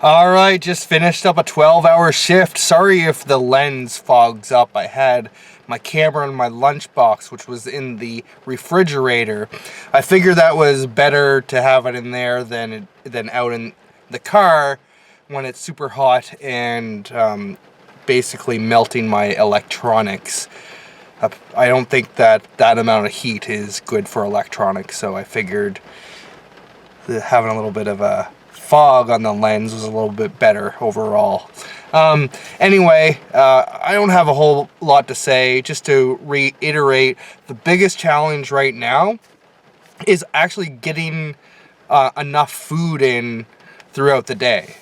All right, just finished up a 12-hour shift. Sorry if the lens fogs up. I had my camera in my lunchbox, which was in the refrigerator. I figured that was better to have it in there than out in the car when it's super hot and basically melting my electronics. I don't think that amount of heat is good for electronics, so I figured having a little bit of a fog on the lens was a little bit better overall. Anyway, I don't have a whole lot to say. Just to reiterate, the biggest challenge right now is actually getting enough food in throughout the day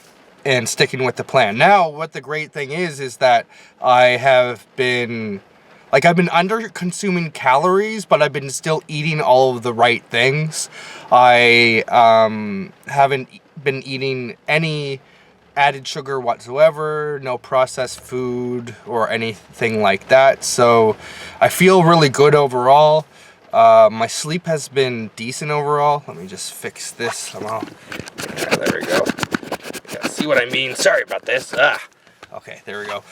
and sticking with the plan. Now, what the great thing is that I have been, I've been under consuming calories, but I've been still eating all of the right things. I haven't been eating any added sugar whatsoever, no processed food or anything like that. So I feel really good overall. My sleep has been decent overall. Let me just fix this somehow. Yeah, there we go. Yeah, see what I mean? Sorry about this. Okay, there we go.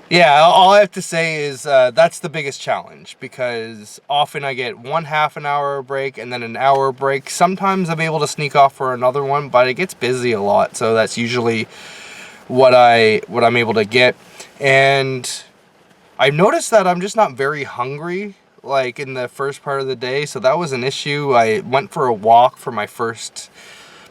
Yeah, all I have to say is that's the biggest challenge, because often I get one half an hour break and then an hour break. Sometimes I'm able to sneak off for another one, but it gets busy a lot, so that's usually what I'm able to get. And I've noticed that I'm just not very hungry like in the first part of the day, so that was an issue. I went for a walk for my first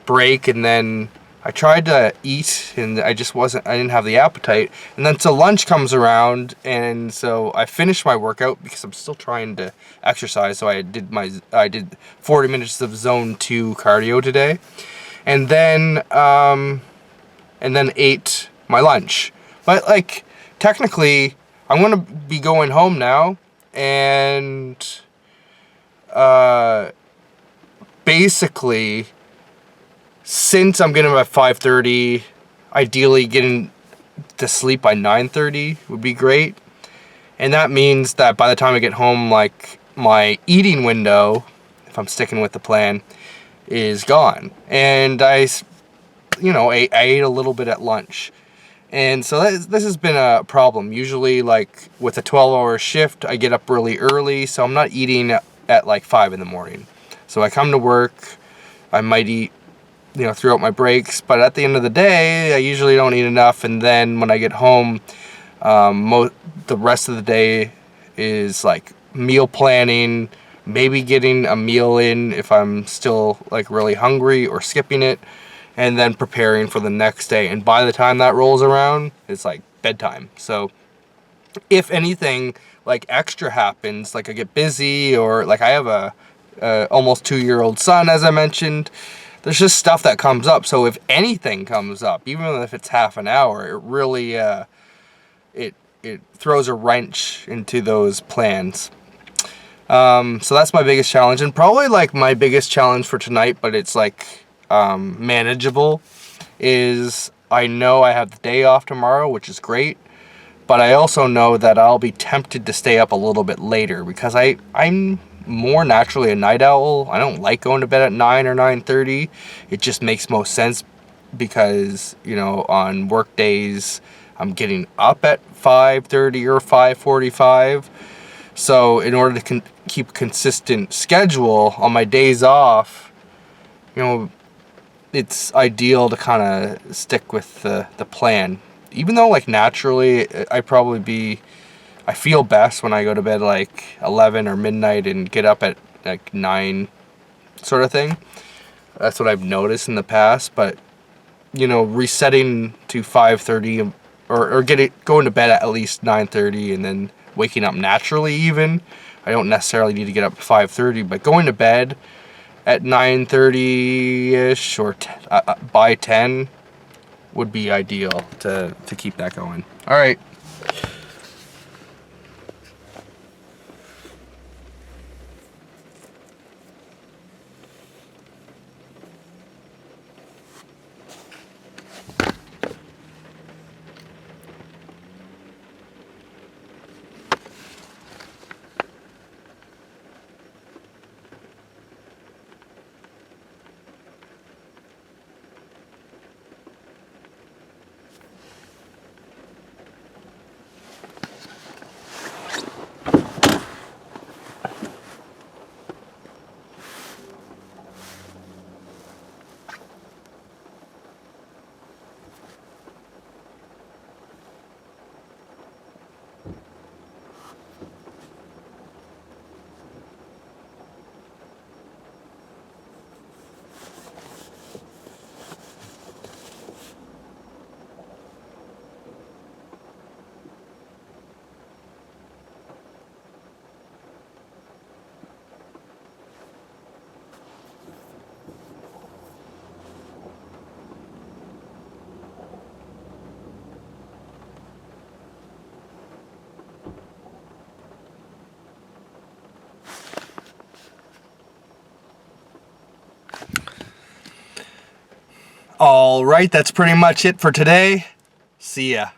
break, and then I tried to eat and I didn't have the appetite. And then so lunch comes around, and so I finished my workout because I'm still trying to exercise. So I did 40 minutes of zone 2 cardio today. And then ate my lunch. But like technically I'm going to be going home now, and basically, since I'm getting up at 5:30, ideally getting to sleep by 9:30 would be great. And that means that by the time I get home, like, my eating window, if I'm sticking with the plan, is gone. And I ate a little bit at lunch. And so this has been a problem. Usually, like, with a 12-hour shift, I get up really early, so I'm not eating at like 5 in the morning. So I come to work, I might eat throughout my breaks, but at the end of the day, I usually don't eat enough. And then when I get home, the rest of the day is like meal planning, maybe getting a meal in if I'm still like really hungry, or skipping it, and then preparing for the next day. And by the time that rolls around, it's like bedtime. So if anything like extra happens, like I get busy, or like I have a almost 2-year-old son, as I mentioned, there's just stuff that comes up. So if anything comes up, even if it's half an hour, it really it throws a wrench into those plans. So that's my biggest challenge, and probably like my biggest challenge for tonight, but it's like manageable, is I know I have the day off tomorrow, which is great, but I also know that I'll be tempted to stay up a little bit later, because I'm more naturally a night owl. I don't like going to bed at 9 or 9:30. It just makes most sense, because on work days I'm getting up at 5:30 or 5:45. So in order to keep consistent schedule on my days off, it's ideal to kind of stick with the plan. Even though like naturally I feel best when I go to bed like 11 or midnight and get up at like 9, sort of thing. That's what I've noticed in the past. But resetting to 5:30, or going to bed at least 9:30, and then waking up naturally, even I don't necessarily need to get up at 5:30, but going to bed at 9:30ish or by 10 would be ideal to keep that going. All right. All right, that's pretty much it for today. See ya.